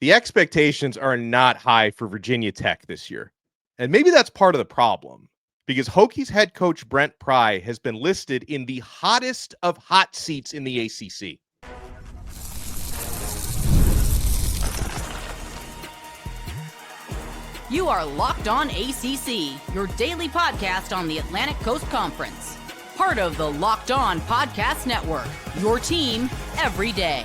The expectations are not high for Virginia Tech this year. And maybe that's part of the problem, because Hokies head coach Brent Pry has been listed in the hottest of hot seats in the ACC. You are Locked On ACC, your daily podcast on the Atlantic Coast Conference. Part of the Locked On Podcast Network, your team every day.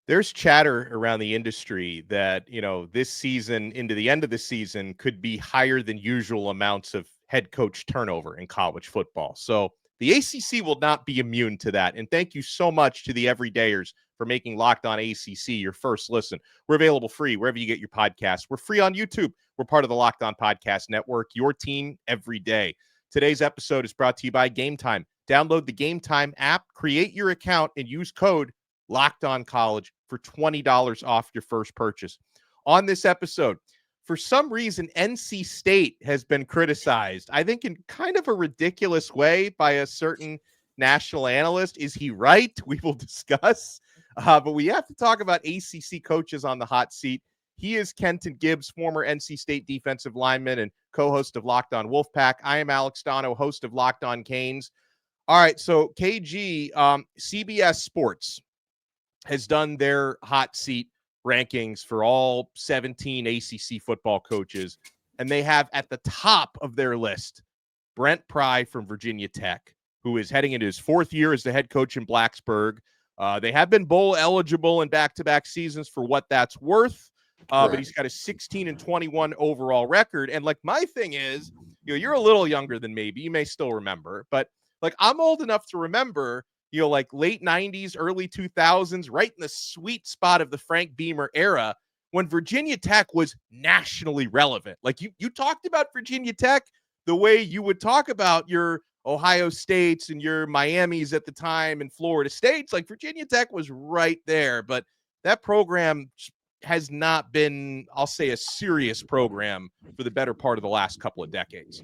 There's chatter around the industry that, this season into the end of the season could be higher than usual amounts of head coach turnover in college football. So the ACC will not be immune to that. And thank you so much to the everydayers for making Locked On ACC your first listen. We're available free wherever you get your podcasts. We're free on YouTube. We're part of the Locked On Podcast Network, your team every day. Today's episode is brought to you by Gametime. Download the Gametime app, create your account, and use code LOCKEDONCollege for $20 off your first purchase. On this episode, for some reason, NC State has been criticized, I think in kind of a ridiculous way, by a certain national analyst. Is he right? We will discuss. But we have to talk about ACC coaches on the hot seat. He is Kenton Gibbs, former NC State defensive lineman and co-host of Locked On Wolfpack. I am Alex Donno, host of Locked On Canes. All right, so KG, CBS Sports has done their hot seat rankings for all 17 ACC football coaches, and they have at the top of their list Brent Pry from Virginia Tech, who is heading into his fourth year as the head coach in Blacksburg. They have been bowl eligible in back-to-back seasons for what that's worth, but he's got a 16-21 overall record. And my thing is, you're a little younger than maybe, you may still remember, but I'm old enough to remember late 90s, early 2000s, right in the sweet spot of the Frank Beamer era, when Virginia Tech was nationally relevant. You talked about Virginia Tech the way you would talk about your Ohio States and your Miamis at the time and Florida States. Virginia Tech was right there, but that program has not been, I'll say, a serious program for the better part of the last couple of decades.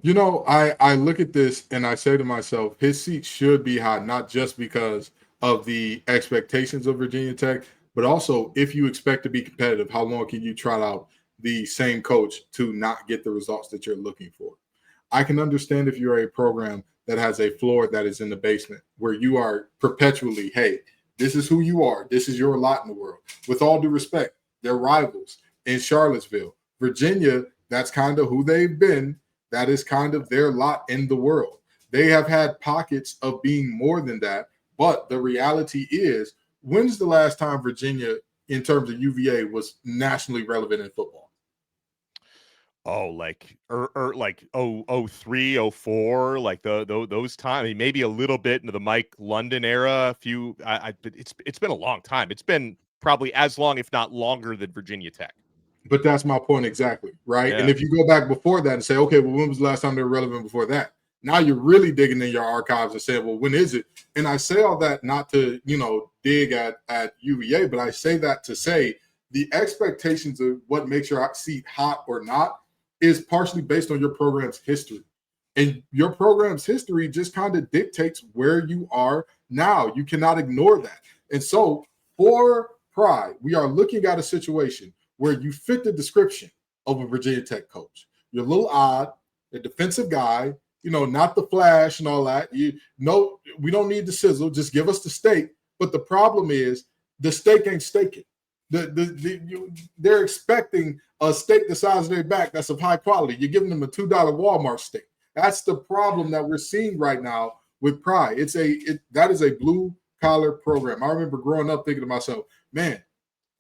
I look at this and I say to myself, his seat should be high, not just because of the expectations of Virginia Tech, but also if you expect to be competitive, how long can you trot out the same coach to not get the results that you're looking for? I can understand if you're a program that has a floor that is in the basement, where you are perpetually, hey, this is who you are. This is your lot in the world. With all due respect, they're rivals in Charlottesville. Virginia, that's kind of who they've been. That is kind of their lot in the world. They have had pockets of being more than that, but the reality is, when's the last time Virginia, in terms of UVA, was nationally relevant in football? Oh, 03, 04, those times. Maybe a little bit into the Mike London era. It's been a long time. It's been probably as long, if not longer, than Virginia Tech. But that's my point exactly, right? Yeah. And if you go back before that and say, okay, well, when was the last time they were relevant before that? Now you're really digging in your archives and saying, well, when is it? And I say all that not to, dig at UVA, but I say that to say the expectations of what makes your seat hot or not is partially based on your program's history. And your program's history just kind of dictates where you are now. You cannot ignore that. And so for Pry, we are looking at a situation where you fit the description of a Virginia Tech coach. You're a little odd, a defensive guy, not the flash and all that. We don't need the sizzle. Just give us the steak. But the problem is the steak ain't steaking. They're expecting a steak the size of their back that's of high quality. You're giving them a $2 Walmart steak. That's the problem that we're seeing right now with Pry. That is a blue collar program. I remember growing up thinking to myself, man,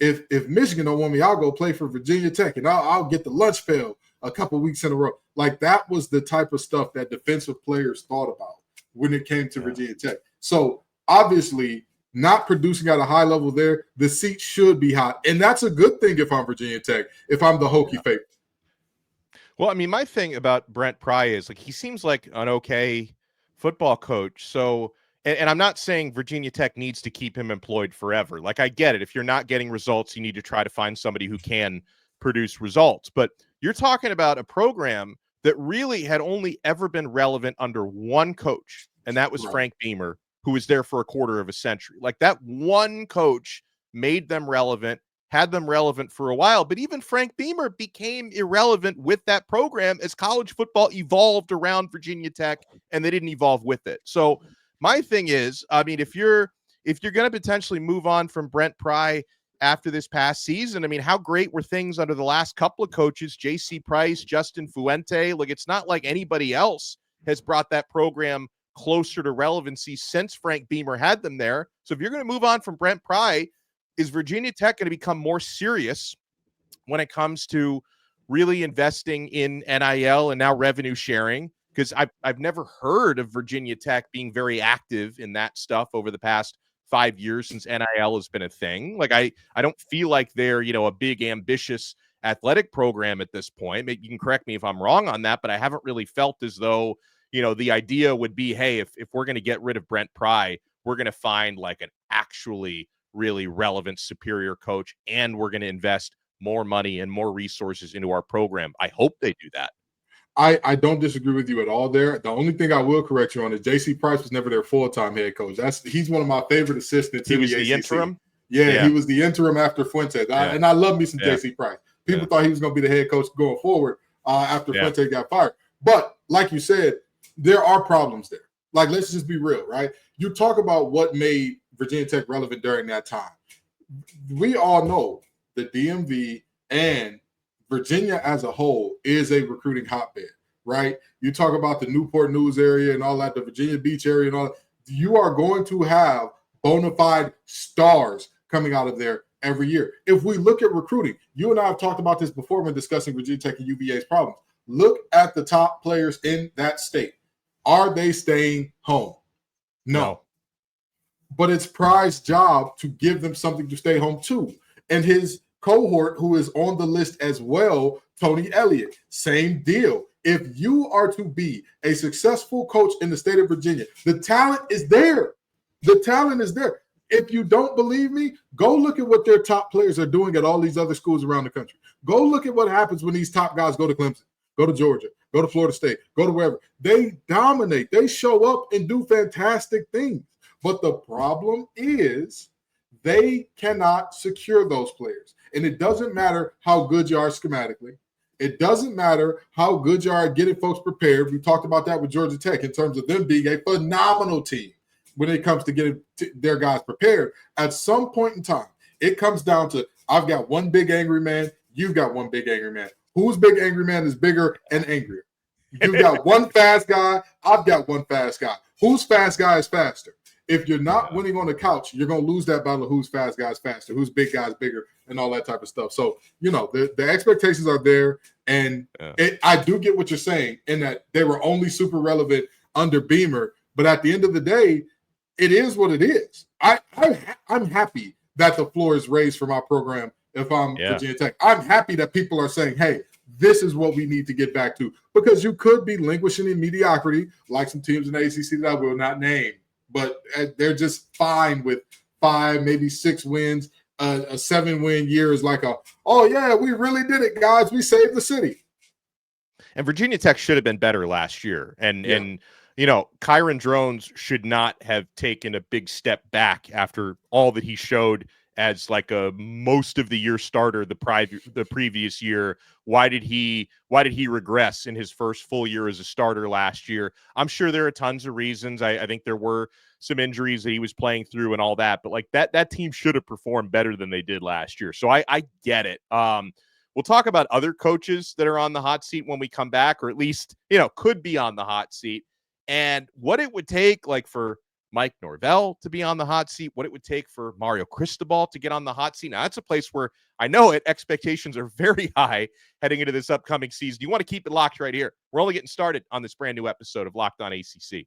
if Michigan don't want me, I'll go play for Virginia Tech and I'll get the lunch pail a couple of weeks in a row. That was the type of stuff that defensive players thought about when it came to Virginia Tech. So obviously not producing at a high level there, the seat should be hot. And that's a good thing if I'm Virginia Tech, if I'm the Hokie favorite. Well, my thing about Brent Pry is he seems like an okay football coach. So, and I'm not saying Virginia Tech needs to keep him employed forever. I get it. If you're not getting results, you need to try to find somebody who can produce results. But you're talking about a program that really had only ever been relevant under one coach, and that was Frank Beamer, who was there for a quarter of a century. That one coach made them relevant, had them relevant for a while. But even Frank Beamer became irrelevant with that program as college football evolved around Virginia Tech, and they didn't evolve with it. So my thing is, I mean, if you're going to potentially move on from Brent Pry after this past season, I mean, how great were things under the last couple of coaches, J.C. Price, Justin Fuente? Like, it's not like anybody else has brought that program closer to relevancy since Frank Beamer had them there. So if you're going to move on from Brent Pry, is Virginia Tech going to become more serious when it comes to really investing in NIL and now revenue sharing? Because I've never heard of Virginia Tech being very active in that stuff over the past 5 years since NIL has been a thing. Like, I don't feel like they're, you know, a big ambitious athletic program at this point. Maybe you can correct me if I'm wrong on that, but I haven't really felt as though, you know, the idea would be, hey, if we're going to get rid of Brent Pry, we're going to find like an actually really relevant, superior coach, and we're going to invest more money and more resources into our program. I hope they do that. I don't disagree with you at all there. The only thing I will correct you on is J.C. Price was never their full-time head coach. He's one of my favorite assistants. He was the interim? Yeah, he was the interim after Fuentes. And I love me some J.C. Price. People thought he was going to be the head coach going forward after Fuentes got fired. But like you said, there are problems there. Like, let's just be real, right? You talk about what made Virginia Tech relevant during that time. We all know the DMV and Virginia as a whole is a recruiting hotbed, right? You talk about the Newport News area and all that, the Virginia Beach area and all that. You are going to have bona fide stars coming out of there every year. If we look at recruiting, you and I have talked about this before when discussing Virginia Tech and UVA's problems. Look at the top players in that state. Are they staying home? No. But it's Pry's job to give them something to stay home to. And his cohort, who is on the list as well, Tony Elliott, same deal. If you are to be a successful coach in the state of Virginia, the talent is there. The talent is there. If you don't believe me, go look at what their top players are doing at all these other schools around the country. Go look at what happens when these top guys go to Clemson, go to Georgia, go to Florida State, go to wherever. They dominate. They show up and do fantastic things. But the problem is they cannot secure those players. And it doesn't matter how good you are schematically. It doesn't matter how good you are at getting folks prepared. We talked about that with Georgia Tech in terms of them being a phenomenal team when it comes to getting their guys prepared. At some point in time, it comes down to, I've got one big angry man, you've got one big angry man. Whose big angry man is bigger and angrier? You've got one fast guy, I've got one fast guy. Whose fast guy is faster? If you're not winning on the couch, you're going to lose that battle of whose fast guy is faster, whose big guy is bigger, and all that type of stuff. So, you know, the expectations are there. And I do get what you're saying in that they were only super relevant under Beamer. But at the end of the day, it is what it is. I'm happy that the floor is raised for my program if I'm Virginia Tech. I'm happy that people are saying, hey, this is what we need to get back to. Because you could be languishing in mediocrity like some teams in the ACC that I will not name. But they're just fine with 5, maybe 6 wins. A 7-win year is like oh, yeah, we really did it, guys. We saved the city. And Virginia Tech should have been better last year. And you know, Kyron Drones should not have taken a big step back after all that he showed as like a most of the year starter the previous year. Why did he regress in his first full year as a starter last year? I'm sure there are tons of reasons. I think there were some injuries that he was playing through and all that, but like that team should have performed better than they did last year. So I get it. We'll talk about other coaches that are on the hot seat when we come back, or at least, you know, could be on the hot seat, and what it would take like for Mike Norvell to be on the hot seat, what it would take for Mario Cristobal to get on the hot seat. Now, that's a place where I know expectations are very high heading into this upcoming season. You want to keep it locked right here. We're only getting started on this brand new episode of Locked On ACC.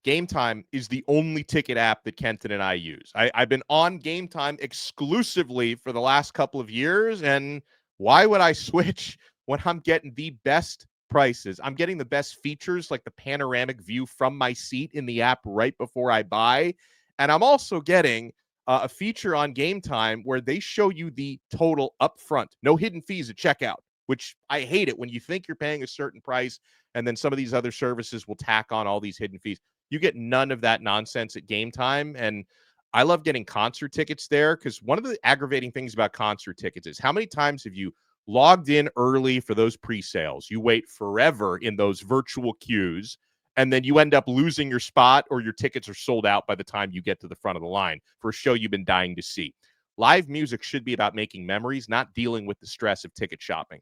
Gametime is the only ticket app that Kenton and I use. I've been on Gametime exclusively for the last couple of years, and why would I switch when I'm getting the best prices? I'm getting the best features like the panoramic view from my seat in the app right before I buy. And I'm also getting a feature on Gametime where they show you the total upfront, no hidden fees at checkout, which I hate it when you think you're paying a certain price and then some of these other services will tack on all these hidden fees. You get none of that nonsense at Gametime. And I love getting concert tickets there, because one of the aggravating things about concert tickets is how many times have you logged in early for those pre-sales? You wait forever in those virtual queues, and then you end up losing your spot, or your tickets are sold out by the time you get to the front of the line for a show you've been dying to see. Live music should be about making memories, not dealing with the stress of ticket shopping.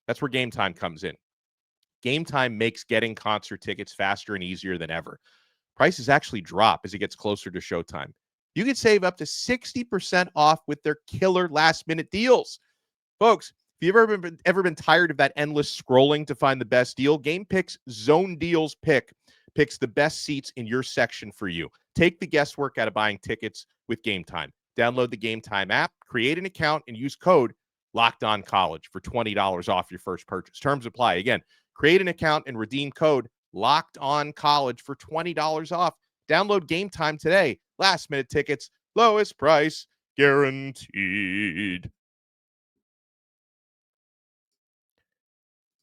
That's where Gametime comes in. Gametime makes getting concert tickets faster and easier than ever. Prices actually drop as it gets closer to showtime. You can save up to 60% off with their killer last-minute deals. Folks, if you've ever been tired of that endless scrolling to find the best deal, GamePick's Zone Deals picks the best seats in your section for you. Take the guesswork out of buying tickets with Gametime. Download the Gametime app, create an account, and use code LOCKEDONCollege for $20 off your first purchase. Terms apply. Again, create an account and redeem code LOCKEDONCollege for $20 off. Download Gametime today. Last-minute tickets, lowest price guaranteed.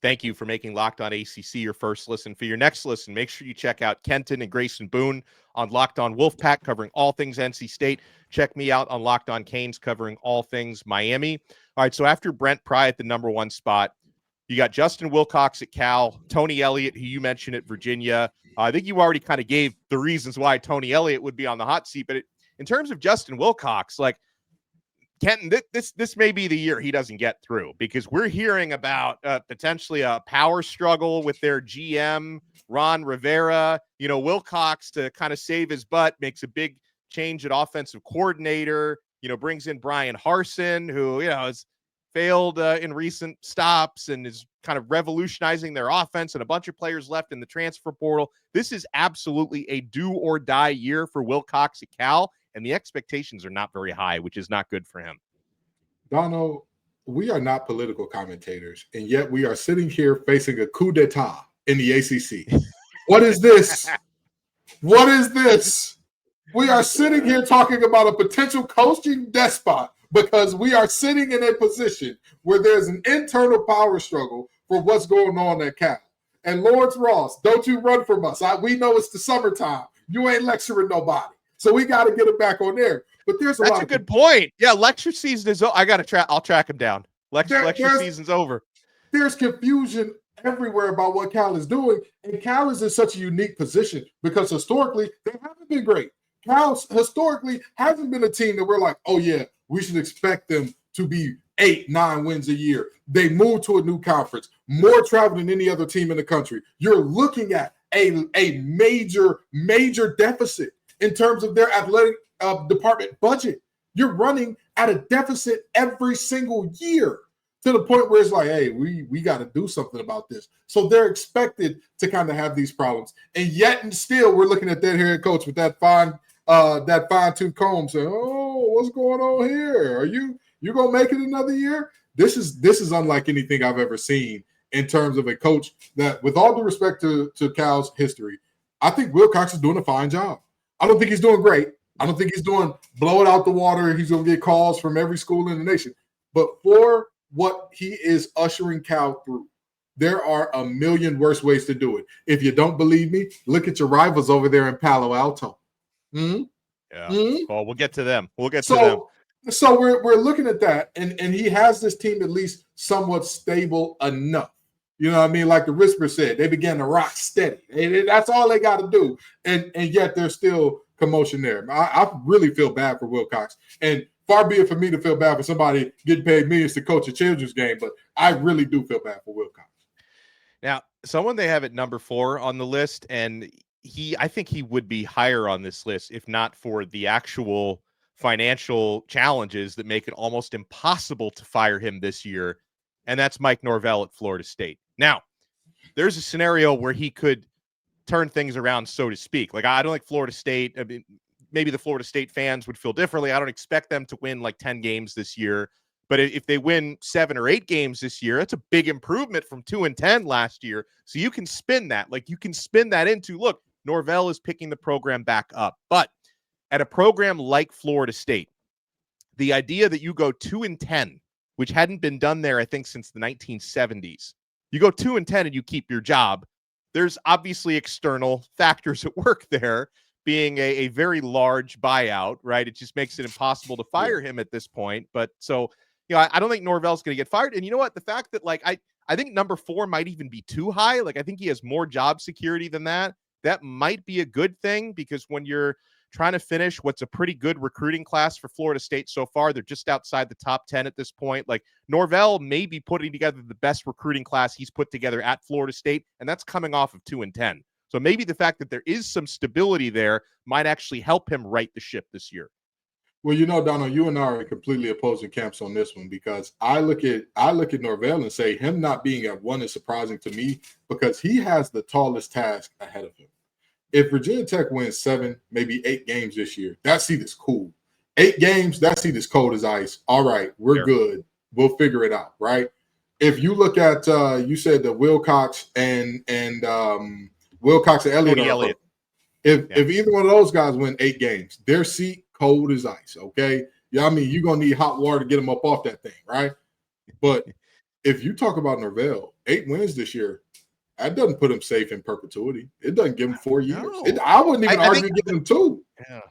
Thank you for making Locked On ACC your first listen. For your next listen, make sure you check out Kenton and Grayson Boone on Locked On WOLFPACK, covering all things NC State. Check me out on Locked On Canes, covering all things Miami. All right, so after Brent Pry at the number 1 spot, you got Justin Wilcox at Cal, Tony Elliott, who you mentioned at Virginia. I think you already kind of gave the reasons why Tony Elliott would be on the hot seat. But in terms of Justin Wilcox, like, Kenton, this may be the year he doesn't get through, because we're hearing about potentially a power struggle with their GM, Ron Rivera. You know, Wilcox, to kind of save his butt, makes a big change at offensive coordinator, brings in Brian Harsin, who, has failed in recent stops and is kind of revolutionizing their offense, and a bunch of players left in the transfer portal. This is absolutely a do or die year for Wilcox at Cal, and the expectations are not very high, which is not good for him. Donno, we are not political commentators, and yet we are sitting here facing a coup d'etat in the ACC. What is this? What is this? We are sitting here talking about a potential coaching despot because we are sitting in a position where there's an internal power struggle for what's going on at Cal. And Lawrence Ross, don't you run from us. We know it's the summertime. You ain't lecturing nobody. So we got to get it back on there. But that's a good point. Yeah, lecture season is over. I'll track him down. Lecture season's over. There's confusion everywhere about what Cal is doing. And Cal is in such a unique position because historically, they haven't been great. Cal historically hasn't been a team that we're like, oh, yeah, we should expect them to be 8-9 wins a year. They moved to a new conference, more travel than any other team in the country. You're looking at a major deficit in terms of their athletic department budget. You're running at a deficit every single year to the point where it's like, hey, we got to do something about this. So they're expected to kind of have these problems. And yet and still we're looking at that head coach with that fine-tooth comb saying, oh, what's going on here? Are you going to make it another year? This is unlike anything I've ever seen in terms of a coach that, with all due respect to Cal's history, I think Wilcox is doing a fine job. I don't think he's doing great. I don't think he's doing blow it out the water. He's going to get calls from every school in the nation. But for what he is ushering Cal through, there are a million worse ways to do it. If you don't believe me, look at your rivals over there in Palo Alto. Mm-hmm. Yeah. Mm-hmm. Well, we'll get to them. To them. So we're looking at that, and he has this team at least somewhat stable enough. You know what I mean? Like the whisper said, they began to rock steady. And that's all they got to do. And yet there's still commotion there. I really feel bad for Wilcox. And far be it for me to feel bad for somebody getting paid millions to coach a children's game, but I really do feel bad for Wilcox. Now, someone they have at number 4 on the list, and I think he would be higher on this list if not for the actual financial challenges that make it almost impossible to fire him this year, and that's Mike Norvell at Florida State. Now, there's a scenario where he could turn things around, so to speak. Like, I don't think Florida State, I mean, maybe the Florida State fans would feel differently. I don't expect them to win like 10 games this year, but if they win 7 or 8 games this year, that's a big improvement from 2-10 last year. So you can spin that. Like, you can spin that into, look, Norvell is picking the program back up. But at a program like Florida State, the idea that you go 2-10, which hadn't been done there, I think, since the 1970s, you go 2-10 and you keep your job. there's obviously external factors at work there, being a very large buyout, right? It just makes it impossible to fire him at this point. But so, I don't think Norvell's going to get fired. And you know what? The fact that I think number 4 might even be too high. Like, I think he has more job security than that. That might be a good thing, because when you're trying to finish what's a pretty good recruiting class for Florida State so far, they're just outside the top 10 at this point. Like, Norvell may be putting together the best recruiting class he's put together at Florida State, and that's coming off of 2-10. So maybe the fact that there is some stability there might actually help him right the ship this year. Well, Donno, you and I are in completely opposing camps on this one, because I look at Norvell and say him not being at 1 is surprising to me, because he has the tallest task ahead of him. If Virginia Tech wins 7, maybe 8 games this year, that seat is cool. 8 games, that seat is cold as ice. All right, we're good. We'll figure it out, right? If you look at, you said the Wilcox and Elliott. If either one of those guys win 8 games, their seat cold as ice, okay? Yeah, I mean, you're going to need hot water to get them up off that thing, right? But if you talk about Norvell, 8 wins this year, that doesn't put him safe in perpetuity. It doesn't give him 4 years. I wouldn't even argue giving him 2. Yeah.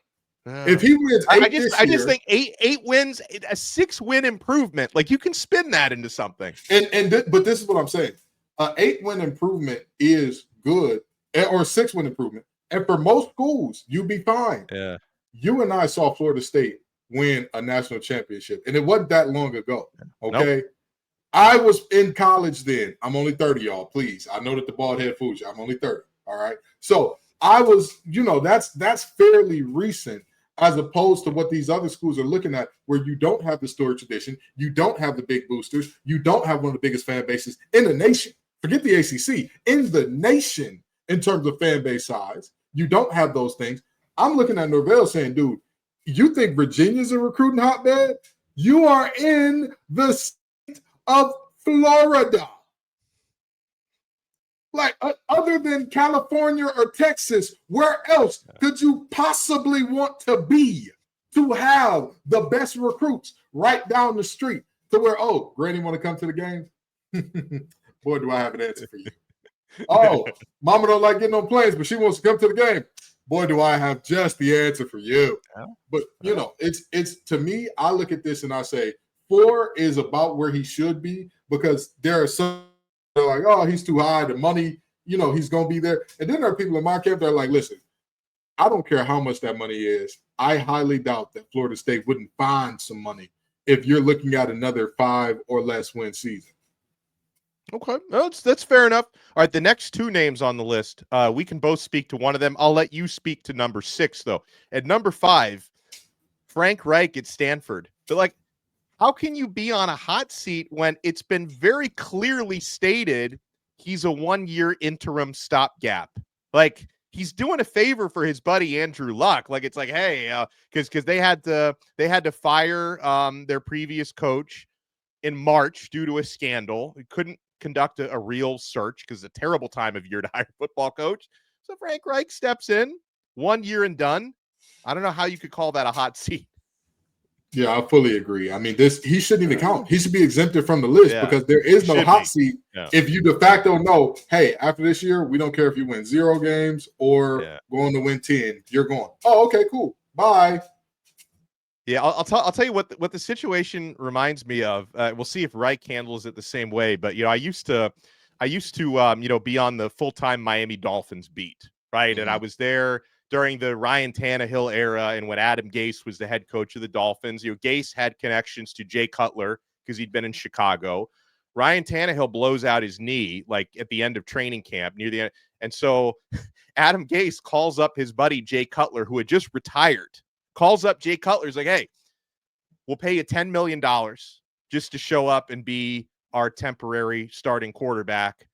If he wins 8 I just think 8 wins, a 6-win improvement. Like, you can spin that into something. But this is what I'm saying. An 8-win improvement is good, or a 6-win improvement. And for most schools, you'd be fine. Yeah. You and I saw Florida State win a national championship, and it wasn't that long ago. Okay. Nope. I was in college then. I'm only 30, y'all. Please. I know that the bald head fools you. I'm only 30. All right. So I was, that's fairly recent, as opposed to what these other schools are looking at, where you don't have the story tradition, you don't have the big boosters, you don't have one of the biggest fan bases in the nation. Forget the ACC, in the nation in terms of fan base size. You don't have those things. I'm looking at Norvell saying, dude, you think Virginia's a recruiting hotbed? You are in the state of Florida. Like, other than California or Texas, where else could you possibly want to be to have the best recruits right down the street, to where, oh, Granny want to come to the game? Boy, do I have an answer for you. Oh, Mama don't like getting on planes, but she wants to come to the game. Boy, do I have just the answer for you. But, it's to me, I look at this and I say 4 is about where he should be, because there are some that are like, oh, he's too high, the money, he's going to be there. And then there are people in my camp that are like, listen, I don't care how much that money is. I highly doubt that Florida State wouldn't find some money if you're looking at another 5 or less win season. Okay, that's fair enough. All right, the next 2 names on the list, we can both speak to one of them. I'll let you speak to number 6, though. At number 5, Frank Reich at Stanford. But, how can you be on a hot seat when it's been very clearly stated he's a 1-year interim stopgap? He's doing a favor for his buddy Andrew Luck. It's like, hey, because they had to fire their previous coach in March due to a scandal. He couldn't conduct a real search because it's a terrible time of year to hire a football coach. So Frank Reich steps in, 1 year and done. I don't know how you could call that a hot seat. Yeah, I fully agree. I mean, he shouldn't even count. He should be exempted from the list, because there is no hot seat. Yeah. If you de facto know, hey, after this year, we don't care if you win 0 games or going to win 10. You're going. Oh, okay, cool. Bye. Yeah, I'll tell you what the situation reminds me of. We'll see if Reich handles it the same way. But I used to be on the full-time Miami Dolphins beat, right? Mm-hmm. And I was there during the Ryan Tannehill era, and when Adam Gase was the head coach of the Dolphins. Gase had connections to Jay Cutler because he'd been in Chicago. Ryan Tannehill blows out his knee at the end of training camp near the end, and so Adam Gase calls up his buddy Jay Cutler, who had just retired. Calls up Jay Cutler. He's like, hey, we'll pay you $10 million just to show up and be our temporary starting quarterback.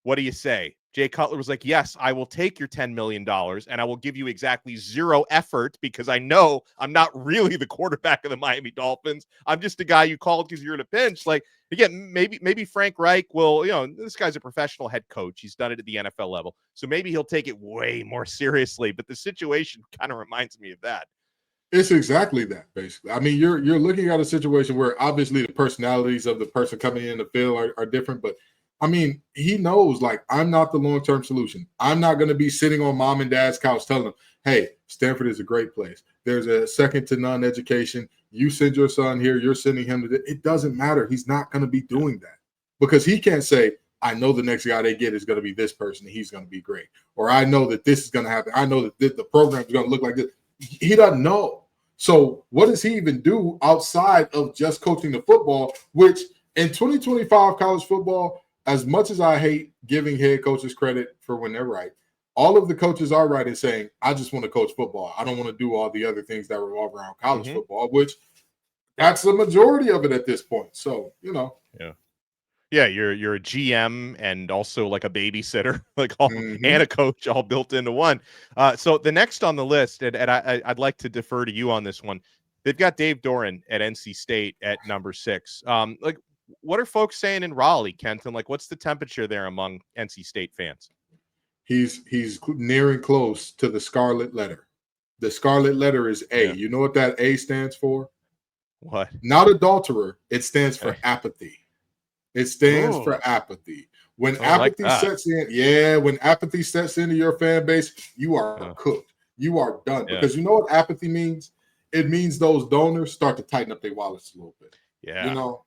What do you say? Jay Cutler was like, yes, I will take your $10 million and I will give you exactly 0 effort, because I know I'm not really the quarterback of the Miami Dolphins. I'm just a guy you called because you're in a pinch. Again, maybe Frank Reich will, this guy's a professional head coach. He's done it at the NFL level. So maybe he'll take it way more seriously, but the situation kind of reminds me of that. It's exactly that, basically. I mean, you're looking at a situation where obviously the personalities of the person coming in the field are different, but I mean, he knows, like, I'm not the long-term solution. I'm not going to be sitting on mom and dad's couch telling them, hey, Stanford is a great place. There's a second to none education. You send your son here, you're sending him to it doesn't matter. He's not going to be doing that because he can't say, I know the next guy they get is going to be this person and he's going to be great. Or I know that this is going to happen. I know that the program is going to look like this. He doesn't know. So what does he even do outside of just coaching the football, which in 2025 college football, as much as I hate giving head coaches credit for when they're right, all of the coaches are right in saying, I just want to coach football. I don't want to do all the other things that revolve around college football, which that's the majority of it at this point. So, you know. Yeah, you're a GM and also like a babysitter, like all and a coach all built into one. So the next on the list, and I'd like to defer to you on this one. They've got Dave Doeren at NC State at number 6. Like, what are folks saying in Raleigh, Kenton? Like, what's the temperature there among NC State fans? He's nearing close to the scarlet letter. The scarlet letter is A. Yeah. You know what that A stands for? What? Not adulterer. It stands for apathy. It stands for apathy. When apathy sets in, when apathy sets into your fan base, you are cooked. You are done. Because you know what apathy means? It means those donors start to tighten up their wallets a little bit. Yeah. You know?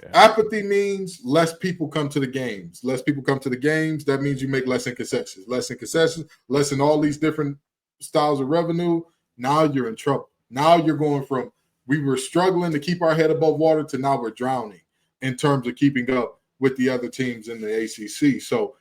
Yeah. Apathy means less people come to the games. Less people come to the games. That means you make less in concessions. Less in concessions, less in all these different styles of revenue. Now you're in trouble. Now you're going from we were struggling to keep our head above water to now we're drowning in terms of keeping up with the other teams in the ACC. So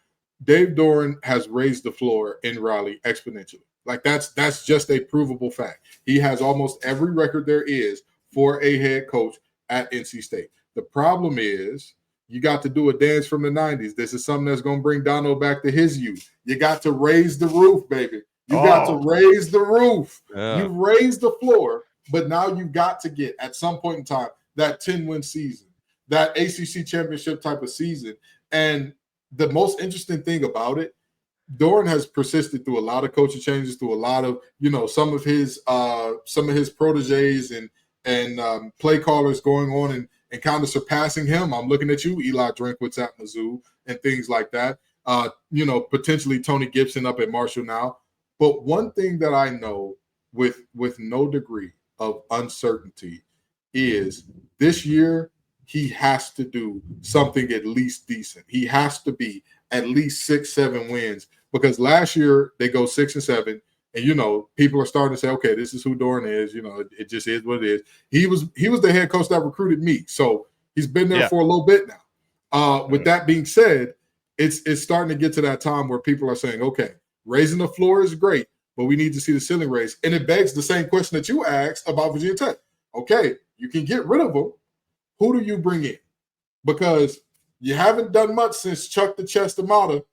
Dave Doeren has raised the floor in Raleigh exponentially. Like that's just a provable fact. He has almost every record there is for a head coach at NC State. The problem is you got to do a dance from the 90s. This is something that's going to bring Donno back to his youth. You got to raise the roof, baby. You got to raise the roof. Yeah. You raised the floor, but now you got to get at some point in time that 10-win season, that ACC championship type of season. And the most interesting thing about it, Doeren has persisted through a lot of coaching changes, through a lot of, some of his proteges and play callers going on and kind of surpassing him. I'm looking at you, Eli Drinkwitz at Mizzou and things like that. Potentially Tony Gibson up at Marshall now. But one thing that I know with no degree of uncertainty is this year he has to do something at least decent. He has to be at least 6-7 wins because last year they go 6-7. And, people are starting to say, okay, this is who Doeren is. It just is what it is. He was the head coach that recruited me. So he's been there for a little bit now. With that being said, it's starting to get to that time where people are saying, okay, raising the floor is great, but we need to see the ceiling raised. And it begs the same question that you asked about Virginia Tech. Okay, you can get rid of them. Who do you bring in? Because you haven't done much since Chuck the Chestamata.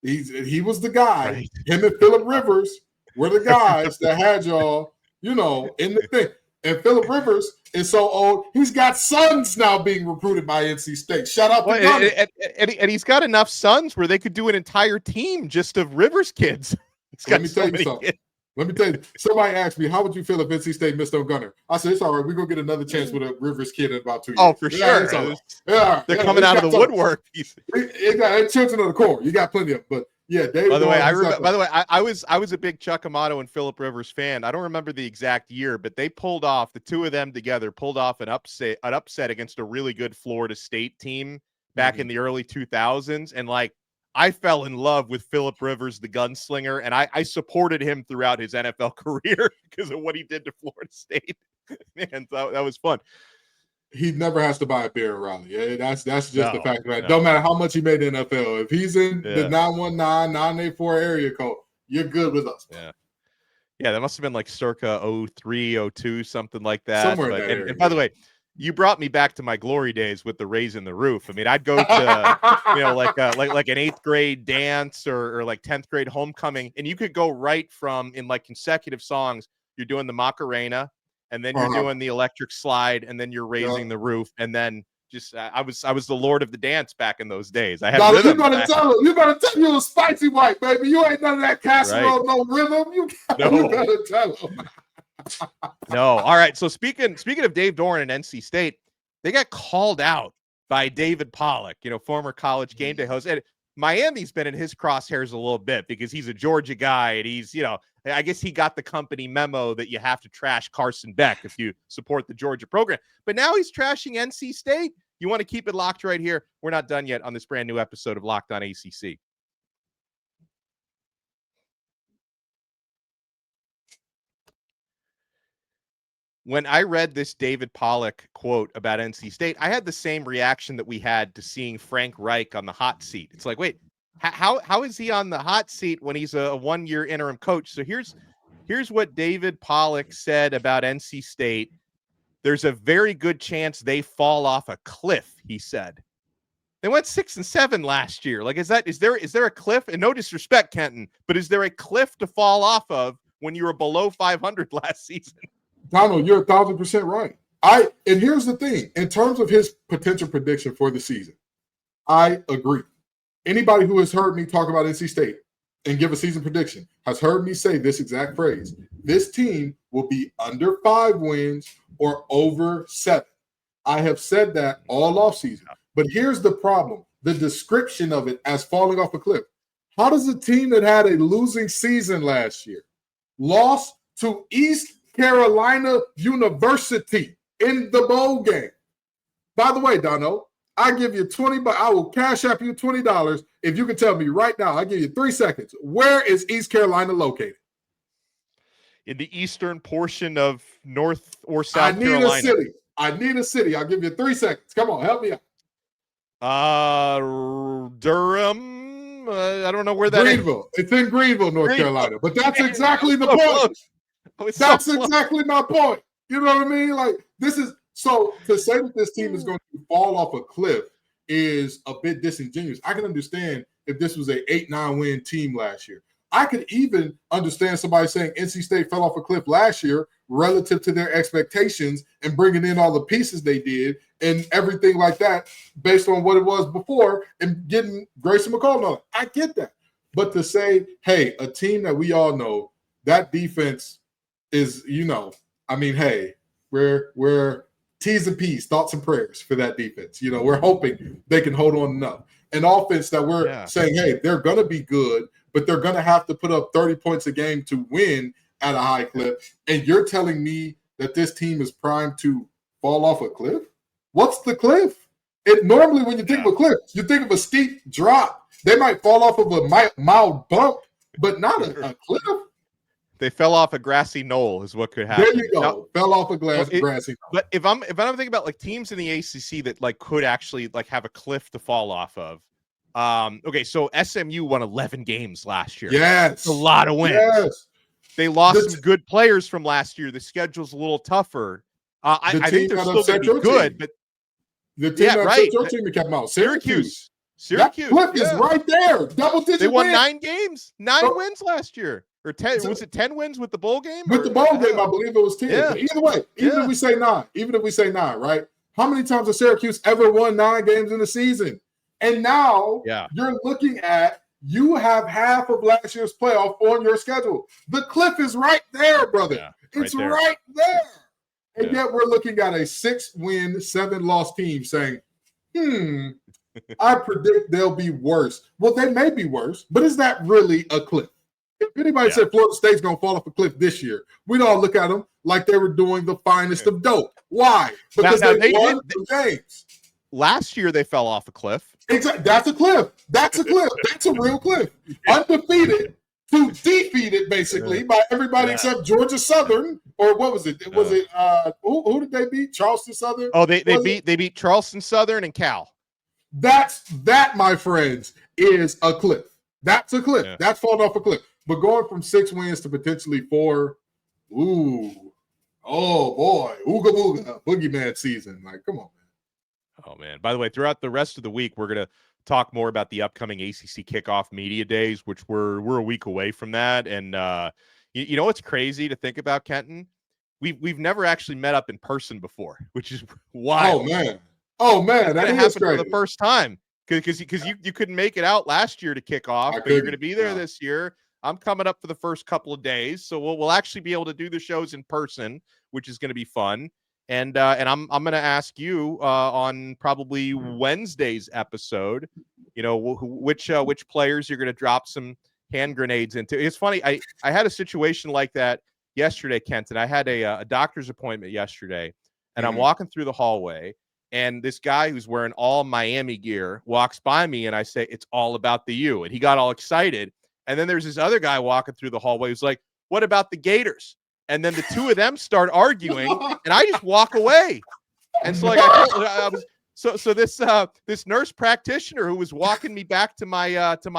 He was the guy. Right. Him and Phillip Rivers were the guys that had y'all, in the thing. And Phillip Rivers is so old, he's got sons now being recruited by NC State. Shout out to Gunner. And he's got enough sons where they could do an entire team just of Rivers kids. Let me tell you something. Somebody asked me, how would you feel if NC State missed on Gunner? I said, it's all right. We're going to get another chance with a Rivers kid in about 2 years. Oh, for sure. They're coming out of the woodwork. It's children of the core. You got plenty of them. But yeah, Dave. By the way, I was a big Chuck Amato and Phillip Rivers fan. I don't remember the exact year, but they pulled off, the two of them together pulled off an upset against a really good Florida State team back in the early 2000s. And I fell in love with Phillip Rivers, the gunslinger, and I supported him throughout his NFL career because of what he did to Florida State. Man, that was fun. He never has to buy a beer in Raleigh. That's just the fact, right? Don't matter how much he made in the NFL. If he's in the 919-984 area code, you're good with us. Yeah. Yeah, that must have been circa 03, 02, something like that. Somewhere in that area. And by the way, you brought me back to my glory days with the raising the roof. I mean, I'd go to, like an 8th grade dance or 10th grade homecoming, and you could go right from in consecutive songs. You're doing the Macarena, and then you're doing the electric slide, and then you're raising the roof, and then just I was the lord of the dance back in those days. I had rhythm. You better tell you a spicy white baby. You ain't none of that casserole, no rhythm. You better tell him. No. All right. So speaking of Dave Doeren and NC State, they got called out by David Pollock, former college game day host. And Miami's been in his crosshairs a little bit because he's a Georgia guy, and he's, I guess he got the company memo that you have to trash Carson Beck if you support the Georgia program. But now he's trashing NC State. You want to keep it locked right here. We're not done yet on this brand new episode of Locked On ACC. When I read this David Pollock quote about NC State, I had the same reaction that we had to seeing Frank Reich on the hot seat. It's like, wait, how is he on the hot seat when he's a one-year interim coach? So here's what David Pollock said about NC State. There's a very good chance they fall off a cliff, he said. They went 6-7 last year. Like, is there a cliff? And no disrespect, Kenton, but is there a cliff to fall off of when you were below 500 last season? Donno, you're 1,000% right. And here's the thing. In terms of his potential prediction for the season, I agree. Anybody who has heard me talk about NC State and give a season prediction has heard me say this exact phrase. This team will be under 5 wins or over 7. I have said that all offseason. But here's the problem. The description of it as falling off a cliff. How does a team that had a losing season last year lost to East Carolina University in the bowl game? By the way, Donno, I give you $20. I will cash app you $20 if you can tell me right now. I give you 3 seconds. Where is East Carolina located? In the eastern portion of North or South Carolina. I need a city. I'll give you 3 seconds. Come on, help me out. Durham. I don't know where that Greenville. It's in Greenville, North Carolina. But that's exactly the point. That's exactly my point. You know what I mean? Like, this is so to say that this team is going to fall off a cliff is a bit disingenuous. I can understand if this was a 8-9 win team last year. I could even understand somebody saying NC State fell off a cliff last year relative to their expectations and bringing in all the pieces they did and everything like that based on what it was before and getting Grayson McCall on it. I get that. But to say, hey, a team that we all know, that defense is, hey, we're T's and P's, thoughts and prayers for that defense. We're hoping they can hold on enough. An offense that we're saying, hey, they're going to be good, but they're going to have to put up 30 points a game to win at a high clip. And you're telling me that this team is primed to fall off a cliff? What's the cliff? Normally when you think of a cliff, you think of a steep drop. They might fall off of a mild bump, but not a cliff. They fell off a grassy knoll is what could happen. There you go. Now, fell off a grassy knoll. But if I'm thinking about like teams in the ACC that like could actually like have a cliff to fall off of. Okay, so SMU won 11 games last year. Yes. That's a lot of wins. Yes. They lost some good players from last year. The schedule's a little tougher. I think they're still going to be good, but the team that upset your team kept them out. Syracuse. That cliff is right there. Double-digit They won wins. 9 games. 9 wins last year. Or 10, was it 10 wins with the bowl game? With the bowl game, I believe it was 10. Yeah. Either way, even if we say 9, right? How many times has Syracuse ever won 9 games in a season? And now you're looking at you have half of last year's playoff on your schedule. The cliff is right there, brother. Yeah, it's right there. right there. And yet we're looking at a 6-win, 7-loss team saying, I predict they'll be worse. Well, they may be worse, but is that really a cliff? If anybody said Florida State's going to fall off a cliff this year, we'd all look at them like they were doing the finest of dope. Why? Because they won the games. Last year, they fell off a cliff. Exactly. That's a cliff. That's a cliff. That's a real cliff. Undefeated to defeated, basically, by everybody except Georgia Southern. Or what was it? Who did they beat? Charleston Southern? Oh, they beat Charleston Southern and Cal. That, my friends, is a cliff. That's a cliff. Yeah. That's falling off a cliff. But going from 6 wins to potentially 4, oh boy, ooga booga, boogeyman season. Like, come on, man. Oh man! By the way, throughout the rest of the week, we're gonna talk more about the upcoming ACC kickoff media days, which we're a week away from that. And you know what's crazy to think about, Kenton? We've never actually met up in person before, which is wild. Oh man, that happened for the first time because you couldn't make it out last year to kick off, but you're going to be there this year. I'm coming up for the first couple of days, so we'll actually be able to do the shows in person, which is going to be fun. And I'm going to ask you on probably Wednesday's episode, which players you're going to drop some hand grenades into. It's funny. I had a situation like that yesterday, Kenton. I had a doctor's appointment yesterday, and I'm walking through the hallway, and this guy who's wearing all Miami gear walks by me, and I say, "It's all about the U." And he got all excited. And then there's this other guy walking through the hallway who's like, "What about the Gators?" And then the two of them start arguing, and I just walk away. And so, like, this nurse practitioner who was walking me back to my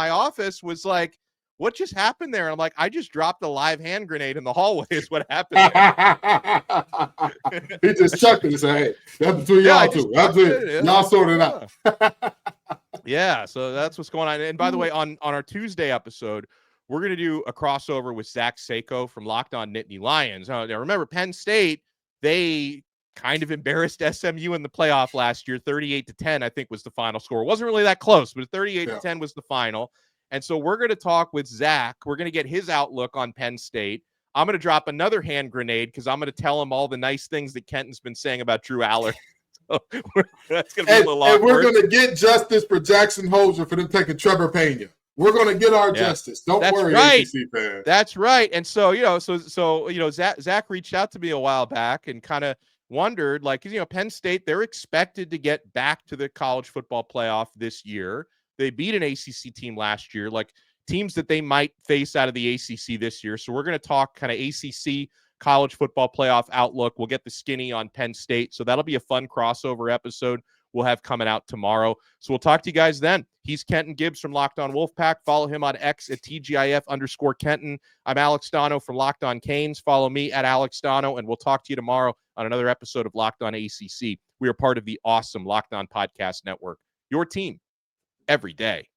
office was like, "What just happened there?" And I'm like, "I just dropped a live hand grenade in the hallway." Is what happened He just chucked it and said, "Hey, that's between y'all two. That's it. Y'all sort it out." Yeah, so that's what's going on. And by the way, on our Tuesday episode, we're going to do a crossover with Zach Sako from Locked On Nittany Lions. Now, remember, Penn State, they kind of embarrassed SMU in the playoff last year. 38-10, I think, was the final score. It wasn't really that close, but 38-10 was the final. And so we're going to talk with Zach. We're going to get his outlook on Penn State. I'm going to drop another hand grenade because I'm going to tell him all the nice things that Kenton's been saying about Drew Aller. So that's going to be a little awkward. And we're going to get justice for Jackson Holzer for them taking Trevor Pena. We're going to get our justice. Don't worry, right. ACC fans. That's right. And so, Zach reached out to me a while back and kind of wondered, like, Penn State, they're expected to get back to the college football playoff this year. They beat an ACC team last year, like teams that they might face out of the ACC this year. So we're going to talk kind of ACC college football playoff outlook. We'll get the skinny on Penn State. So that'll be a fun crossover episode we'll have coming out tomorrow. So we'll talk to you guys then. He's Kenton Gibbs from Locked On Wolfpack. Follow him on X at TGIF_Kenton. I'm Alex Donno from Locked On Canes. Follow me at Alex Donno, and we'll talk to you tomorrow on another episode of Locked On ACC. We are part of the awesome Locked On Podcast Network, your team every day.